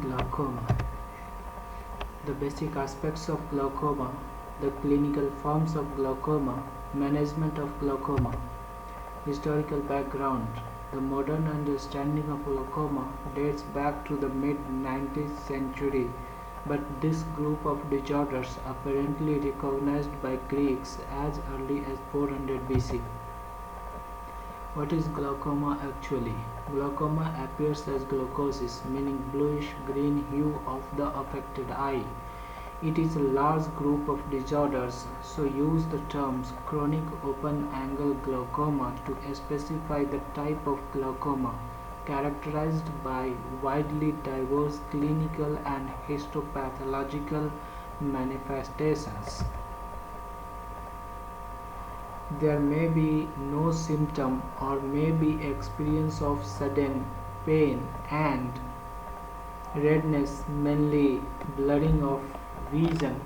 Glaucoma. The basic aspects of glaucoma, the clinical forms of glaucoma, management of glaucoma. Historical background. The modern understanding of glaucoma dates back to the mid-19th century, but this group of disorders apparently recognized by Greeks as early as 400 BC. What is glaucoma actually? Glaucoma appears as glaucosis, meaning bluish-green hue of the affected eye. It is a large group of disorders, so use the terms chronic open-angle glaucoma to specify the type of glaucoma, characterized by widely diverse clinical and histopathological manifestations. There may be no symptom or may be experience of sudden pain and redness, mainly blurring of vision.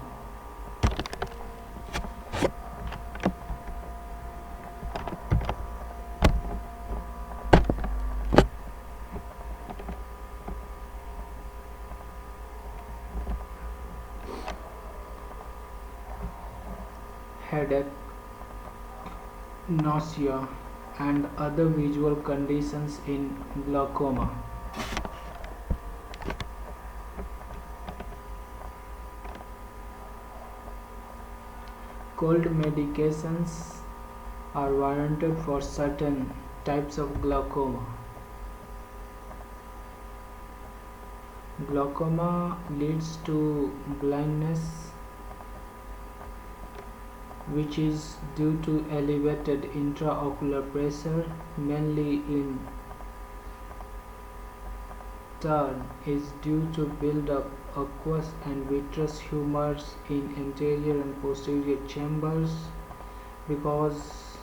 Headache, nausea, and other visual conditions in glaucoma. Cold medications are warranted for certain types of glaucoma. Glaucoma leads to blindness, which is due to elevated intraocular pressure, mainly in turn is due to build-up aqueous and vitreous humors in anterior and posterior chambers because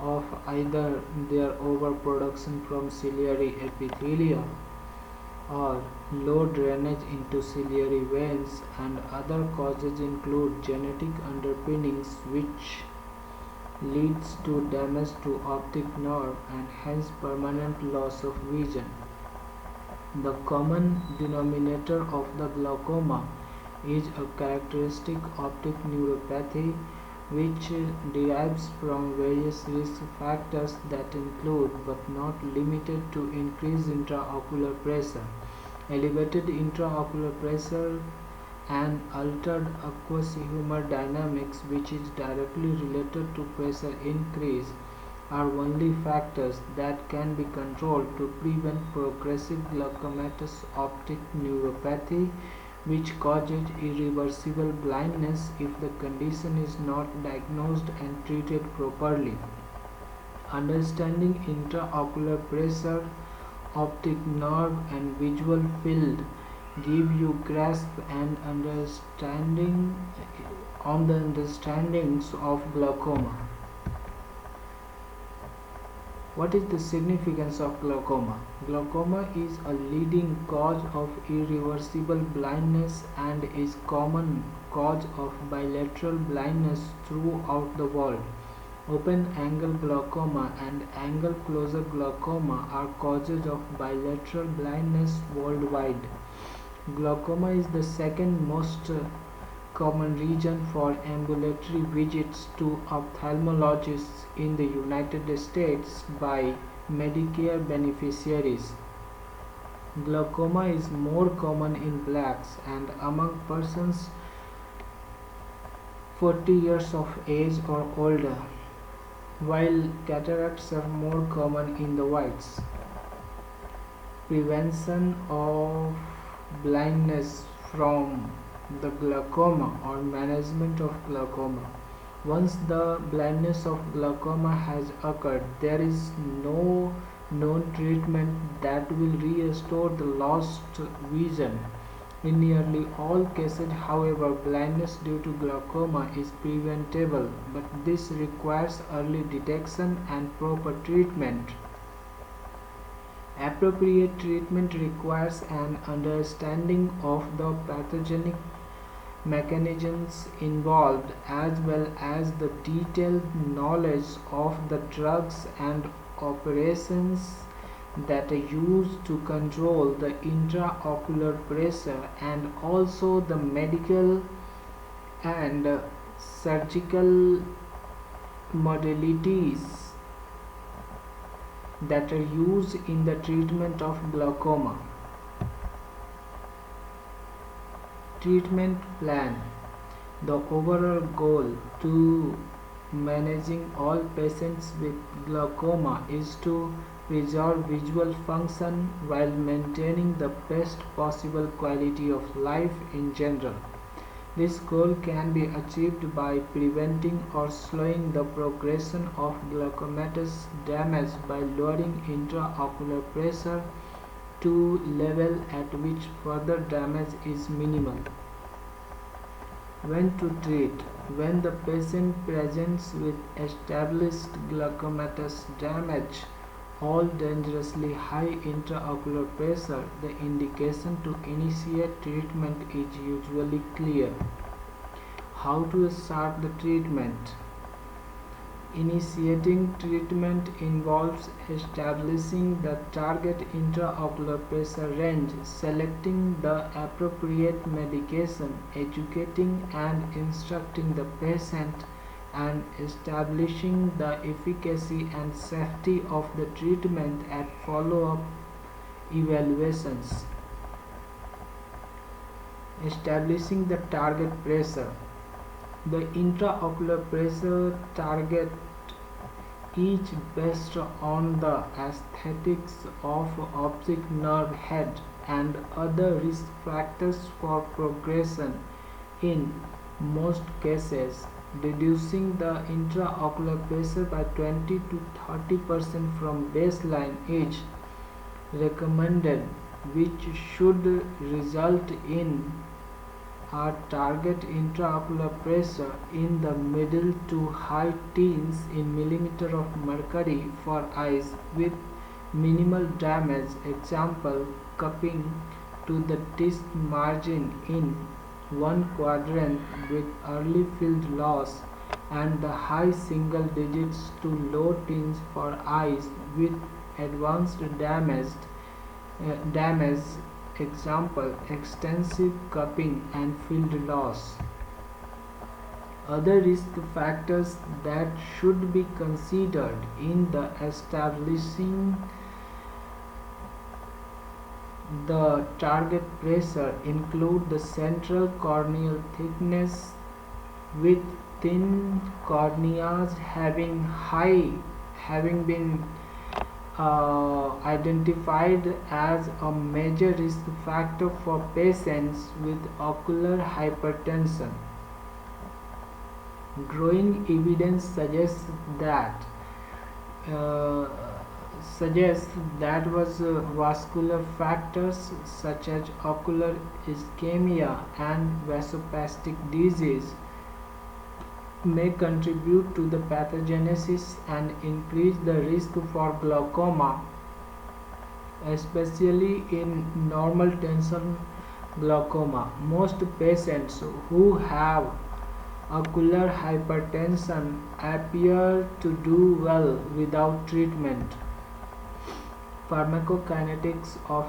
of either their overproduction from ciliary epithelia or low drainage into ciliary veins, and other causes include genetic underpinnings which leads to damage to optic nerve and hence permanent loss of vision. The common denominator of the glaucoma is a characteristic optic neuropathy which derives from various risk factors that include but not limited to increased intraocular pressure, elevated intraocular pressure, and altered aqueous humor dynamics, which is directly related to pressure increase, are only factors that can be controlled to prevent progressive glaucomatous optic neuropathy, which causes irreversible blindness if the condition is not diagnosed and treated properly. Understanding intraocular pressure, optic nerve, and visual field give you grasp and understanding on the understandings of glaucoma. What is the significance of glaucoma? Glaucoma is a leading cause of irreversible blindness and is common cause of bilateral blindness throughout the world. Open-angle glaucoma and angle-closure glaucoma are causes of bilateral blindness worldwide. Glaucoma is the second most common reason for ambulatory visits to ophthalmologists in the United States by Medicare beneficiaries. Glaucoma is more common in blacks and among persons 40 years of age or older, while cataracts are more common in the whites. Prevention of blindness from the glaucoma or management of glaucoma. Once the blindness of glaucoma has occurred, there is no known treatment that will restore the lost vision. In nearly all cases, however, blindness due to glaucoma is preventable, but this requires early detection and proper treatment. Appropriate treatment requires an understanding of the pathogenic mechanisms involved as well as the detailed knowledge of the drugs and operations that are used to control the intraocular pressure, and also the medical and surgical modalities that are used in the treatment of glaucoma. Treatment plan. The overall goal to managing all patients with glaucoma is to preserve visual function while maintaining the best possible quality of life in general. This goal can be achieved by preventing or slowing the progression of glaucomatous damage by lowering intraocular pressure to level at which further damage is minimal. When to treat. When the patient presents with established glaucomatous damage or dangerously high intraocular pressure, the indication to initiate treatment is usually clear. How to start the treatment? Initiating treatment involves establishing the target intraocular pressure range, selecting the appropriate medication, educating and instructing the patient, and establishing the efficacy and safety of the treatment at follow-up evaluations. Establishing the target pressure. The intraocular pressure target is based on the aesthetics of optic nerve head and other risk factors for progression. In most cases, reducing the intraocular pressure by 20 to 30% from baseline is recommended, which should result in a target intraocular pressure in the middle to high teens in millimeter of mercury for eyes with minimal damage. Example, cupping to the disc margin in one quadrant with early field loss, and the high single digits to low teens for eyes with advanced damage. Example, extensive cupping and field loss. Other risk factors that should be considered in the establishing the target pressure include the central corneal thickness, with thin corneas having been identified as a major risk factor for patients with ocular hypertension. Growing evidence suggests that vascular factors such as ocular ischemia and vasospastic disease may contribute to the pathogenesis and increase the risk for glaucoma, especially in normal tension glaucoma. Most patients who have ocular hypertension appear to do well without treatment. Pharmacokinetics of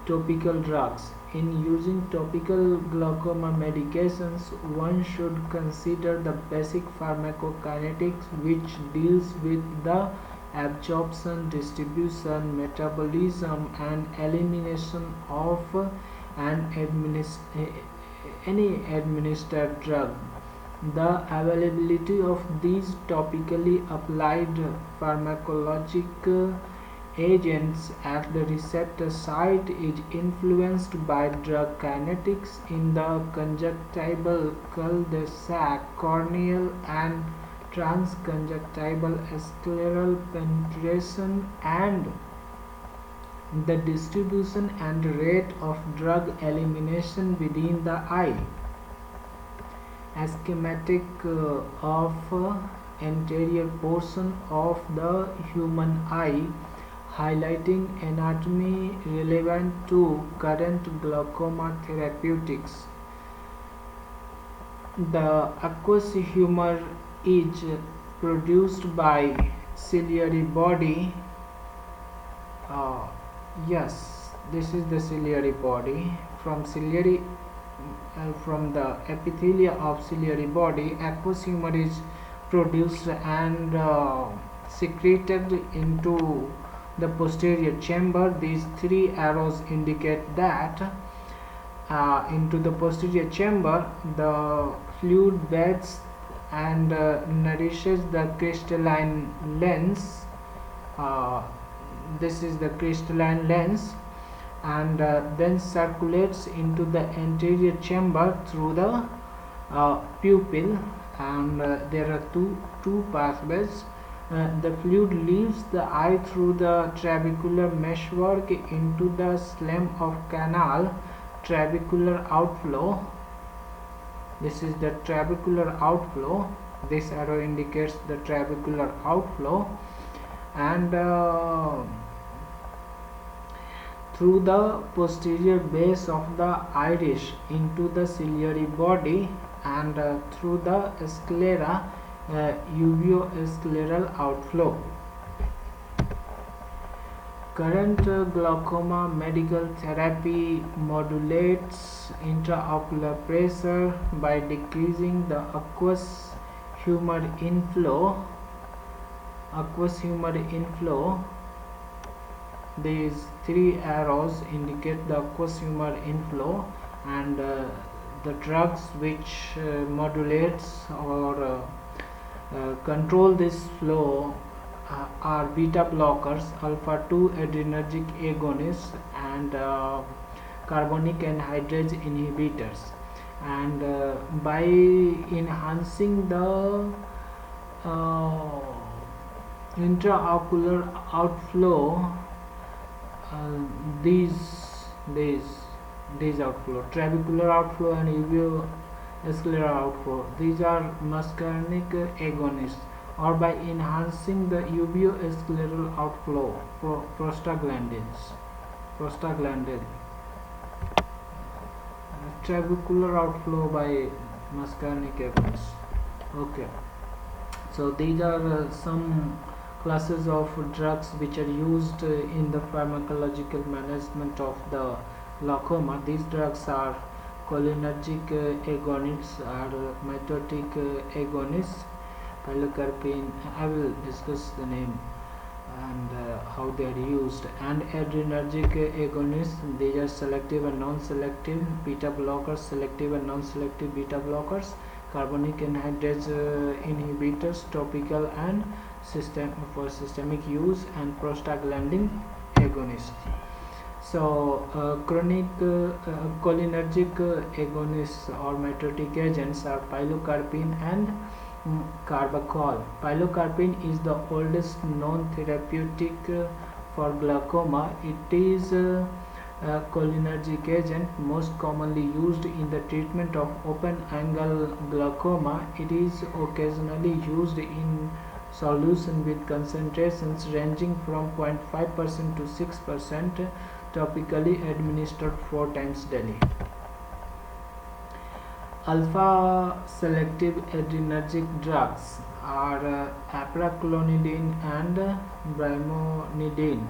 topical drugs. In using topical glaucoma medications, one should consider the basic pharmacokinetics, which deals with the absorption, distribution, metabolism, and elimination of any administered drug. The availability of these topically applied pharmacologic agents at the receptor site is influenced by drug kinetics in the conjunctival cul-de-sac, corneal and transconjunctival scleral penetration, and the distribution and rate of drug elimination within the eye. A schematic of anterior portion of the human eye, highlighting anatomy relevant to current glaucoma therapeutics. The aqueous humor is produced by ciliary body Uh, yes, this is the ciliary body. From the epithelia of ciliary body, aqueous humor is produced and secreted into the posterior chamber. These three arrows indicate that into the posterior chamber the fluid bathes and nourishes the crystalline lens. uh, this is the crystalline lens, and then circulates into the anterior chamber through the pupil, and there are two pathways. The fluid leaves the eye through the trabecular meshwork into the slime of canal. Trabecular outflow. This is the trabecular outflow. This arrow indicates the trabecular outflow, and through the posterior base of the iris into the ciliary body, and through the sclera, uveoscleral outflow. Current glaucoma medical therapy modulates intraocular pressure by decreasing the aqueous humor inflow. These three arrows indicate the aqueous humor inflow, and the drugs which modulates or control this flow are beta blockers, alpha 2 adrenergic agonists, and carbonic anhydrase inhibitors. And by enhancing the uh, intraocular outflow, uh, these these these outflow, trabecular outflow and uveoscleral outflow, these are muscarinic agonists. Or by enhancing the uveoscleral outflow, prostaglandin, trabecular outflow by muscarinic agonists. Okay, so these are some classes of drugs which are used in the pharmacological management of the glaucoma. These drugs are cholinergic agonists, or mitotic agonists, pilocarpine. I will discuss the name and how they are used. And adrenergic agonists, these are selective and non-selective beta blockers, selective and non-selective beta blockers, carbonic anhydrase inhibitors, topical and for systemic use, and prostaglandin agonists. So chronic cholinergic agonists or mitotic agents are pilocarpine and carbachol. Pilocarpine is the oldest known therapeutic for glaucoma. It is a cholinergic agent most commonly used in the treatment of open-angle glaucoma. It is occasionally used in solution with concentrations ranging from 0.5% to 6%, topically administered 4 times daily. Alpha selective adrenergic drugs are apraclonidine and brimonidine.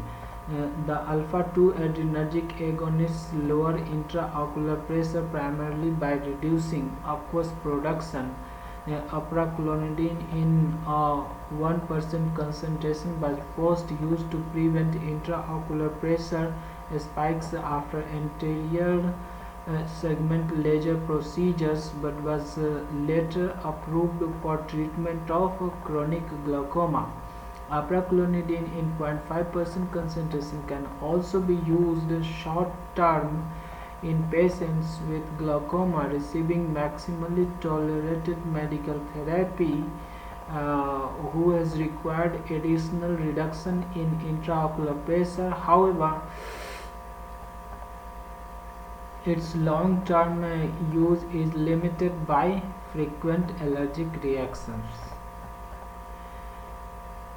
The alpha 2 adrenergic agonists lower intraocular pressure primarily by reducing aqueous production. Apraclonidine in 1% concentration was first used to prevent intraocular pressure spikes after anterior segment laser procedures, but was later approved for treatment of chronic glaucoma. Apraclonidine in 0.5% concentration can also be used short term in patients with glaucoma receiving maximally tolerated medical therapy who has required additional reduction in intraocular pressure. However, its long-term use is limited by frequent allergic reactions.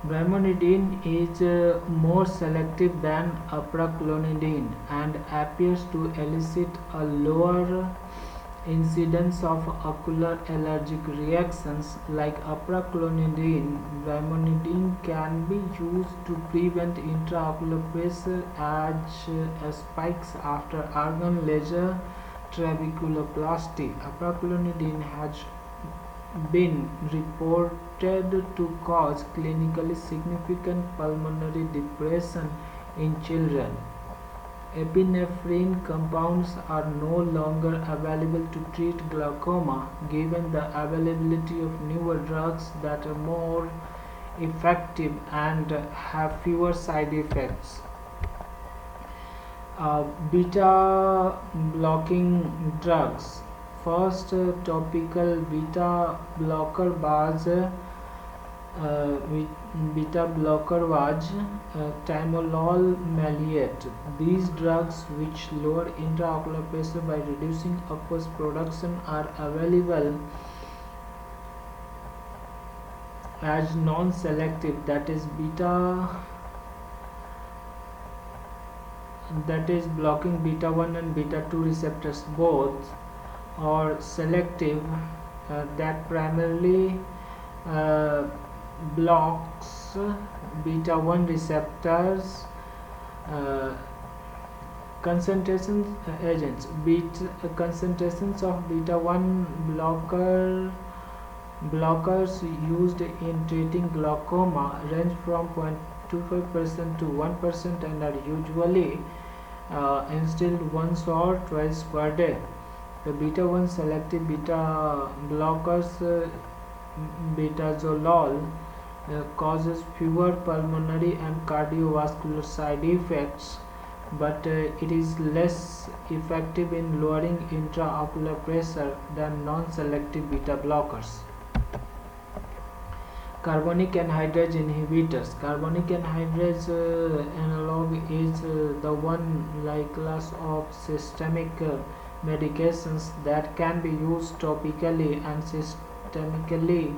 Brimonidine is more selective than apraclonidine and appears to elicit a lower Incidence of ocular allergic reactions like apraclonidine, brimonidine can be used to prevent intraocular pressure as spikes after organ laser trabeculoplasty. Apraclonidine has been reported to cause clinically significant pulmonary depression in children. Epinephrine compounds are no longer available to treat glaucoma, given the availability of newer drugs that are more effective and have fewer side effects. Beta blocking drugs. First, topical beta blocker was timolol maleate. These drugs, which lower intraocular pressure by reducing aqueous production, are available as non-selective, that is blocking beta 1 and beta 2 receptors both, or selective, that primarily blocks beta 1 receptors. Concentrations agents. Concentrations of beta 1 blockers used in treating glaucoma range from 0.25% to 1% and are usually instilled once or twice per day. The beta 1 selective beta blockers, betazolol, causes fewer pulmonary and cardiovascular side effects, but it is less effective in lowering intraocular pressure than non-selective beta blockers. Carbonic anhydrase inhibitors. Carbonic anhydrase analog is the one like class of systemic medications that can be used topically and systemically,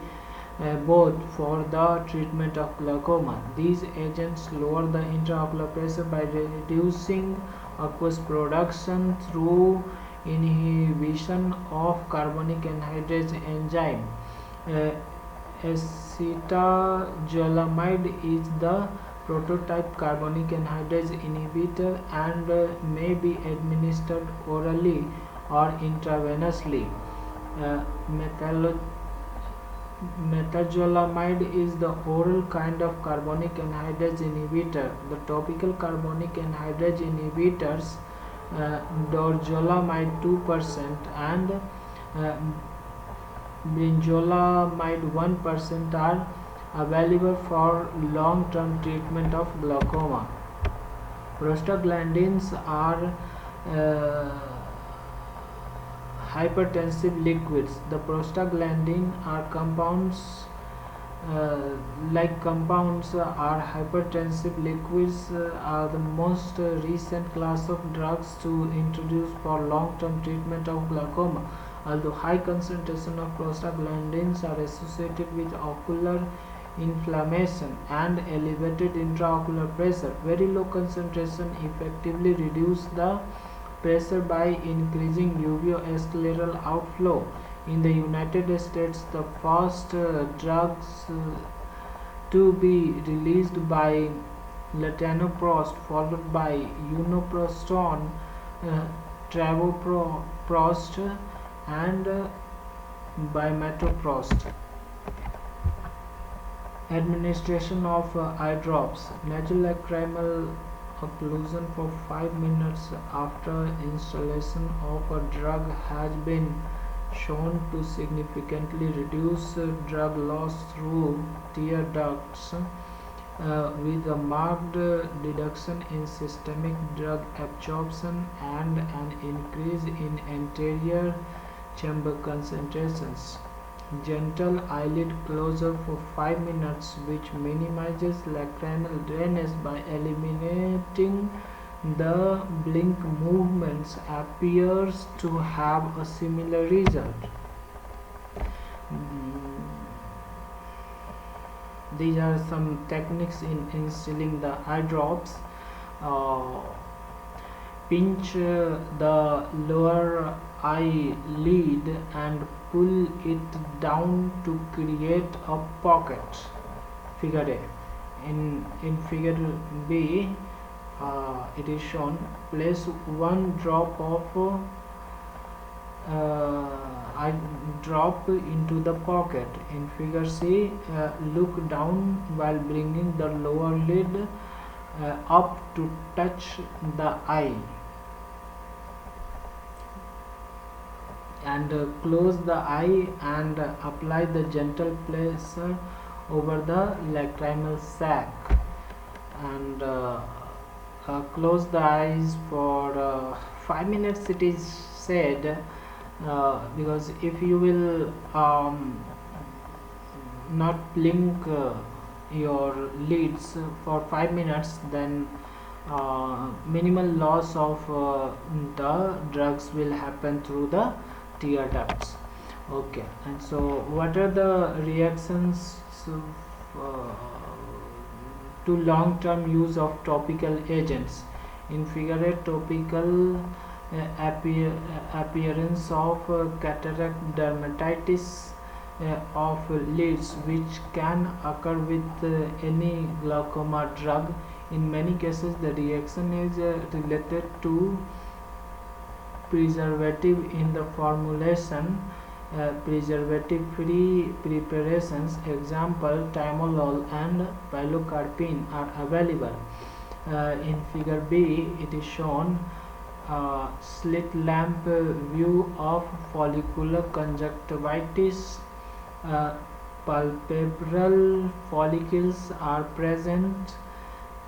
both for the treatment of glaucoma. These agents lower the intraocular pressure by reducing aqueous production through inhibition of carbonic anhydrase enzyme. Acetazolamide is the prototype carbonic anhydrase inhibitor and may be administered orally or intravenously. Metazolamide is the oral kind of carbonic anhydrase inhibitor. The topical carbonic anhydrase inhibitors, dorzolamide 2% and brinzolamide 1%, are available for long-term treatment of glaucoma. Prostaglandins are hypertensive liquids. The prostaglandin are compounds are hypertensive liquids, are the most recent class of drugs to introduce for long-term treatment of glaucoma. Although high concentration of prostaglandins are associated with ocular inflammation and elevated intraocular pressure, very low concentration effectively reduce the pressure by increasing uveo-scleral outflow. In the United States, the first drugs to be released by latanoprost, followed by uniprostone, travoprost, and bimetoprost. Administration of eye drops. Nasolacrimal occlusion for 5 minutes after installation of a drug has been shown to significantly reduce drug loss through tear ducts, with a marked reduction in systemic drug absorption and an increase in anterior chamber concentrations. Gentle eyelid closure for 5 minutes, which minimizes lacrimal drainage by eliminating the blink movements, appears to have a similar result. These are some techniques in instilling the eye drops. pinch the lower eyelid and pull it down to create a pocket. Figure A. In figure B, it is shown, place one drop of I drop into the pocket. In figure C, look down while bringing the lower lid up to touch the eye, and close the eye and apply the gentle pressure over the lacrimal sac, and close the eyes for 5 minutes, it is said, because if you will not blink your lids for 5 minutes, then minimal loss of the drugs will happen through the tear ducts. Okay, and so what are the reactions uh, to long-term use of topical agents? In figure A, topical appearance of cataract dermatitis of lids, which can occur with any glaucoma drug. In many cases, the reaction is related to preservative in the formulation. Preservative-free preparations, example timolol and pilocarpine, are available. In figure B, it is shown slit lamp view of follicular conjunctivitis. Palpebral follicles are present.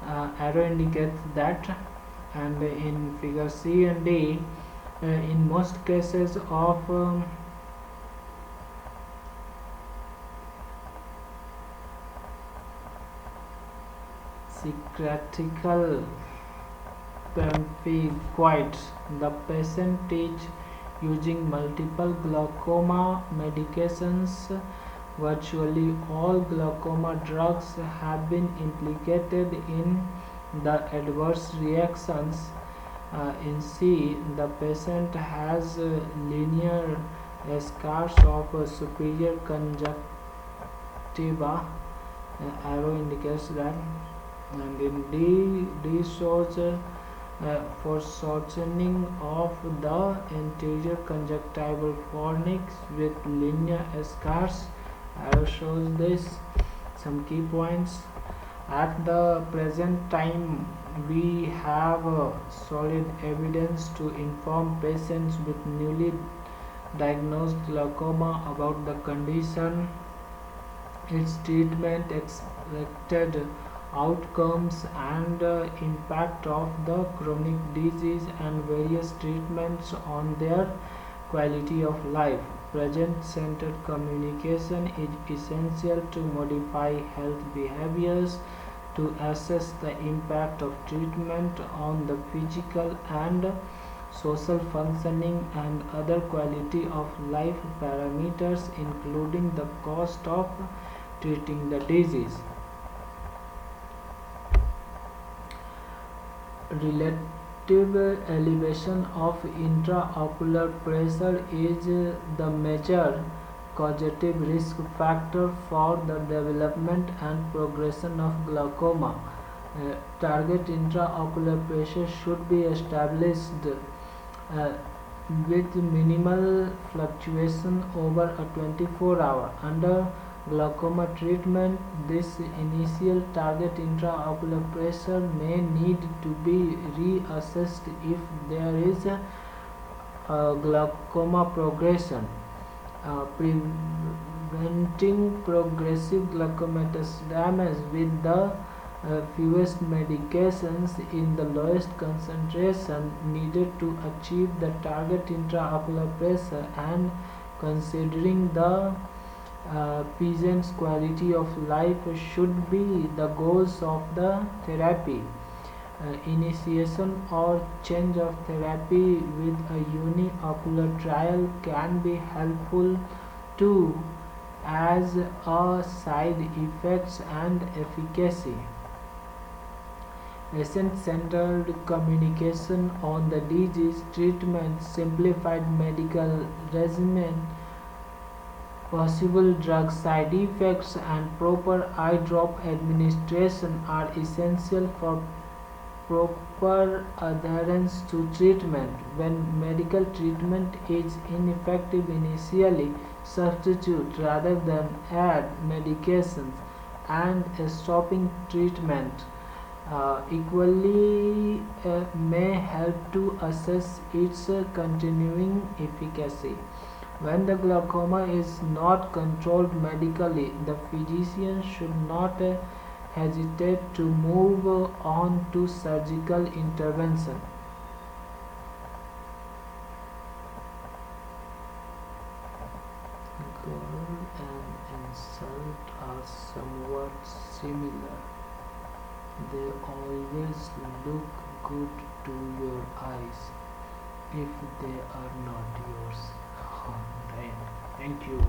Arrow indicates that. And in figure C and D, in most cases of psychiatrical pemphigoid, the patient is using multiple glaucoma medications. Virtually all glaucoma drugs have been implicated in the adverse reactions. In C, the patient has linear scars of superior conjunctiva. Arrow indicates that. And in D shows foreshortening of the anterior conjunctival fornix with linear scars. Arrow shows this. Some key points. At the present time, we have solid evidence to inform patients with newly diagnosed glaucoma about the condition, its treatment, expected outcomes, and impact of the chronic disease, and various treatments on their quality of life. Present-centered communication is essential to modify health behaviors, to assess the impact of treatment on the physical and social functioning and other quality of life parameters, including the cost of treating the disease. Relative elevation of intraocular pressure is the major causative risk factor for the development and progression of glaucoma. Target intraocular pressure should be established with minimal fluctuation over a 24-hour. Under glaucoma treatment, this initial target intraocular pressure may need to be reassessed if there is a glaucoma progression. Preventing progressive glaucomatous damage with the fewest medications in the lowest concentration needed to achieve the target intraocular pressure, and considering the patient's quality of life should be the goals of the therapy. Initiation or change of therapy with a uniocular trial can be helpful too, as a side effects and efficacy. patient-centered communication on the disease treatment, simplified medical regimen, possible drug side effects, and proper eye drop administration are essential for proper adherence to treatment. When medical treatment is ineffective initially, substitute rather than add medications, and stopping treatment equally may help to assess its continuing efficacy. When the glaucoma is not controlled medically, the physician should not hesitate to move on to surgical intervention. Girl and insult are somewhat similar. They always look good to your eyes if they are not yours. Alright, thank you.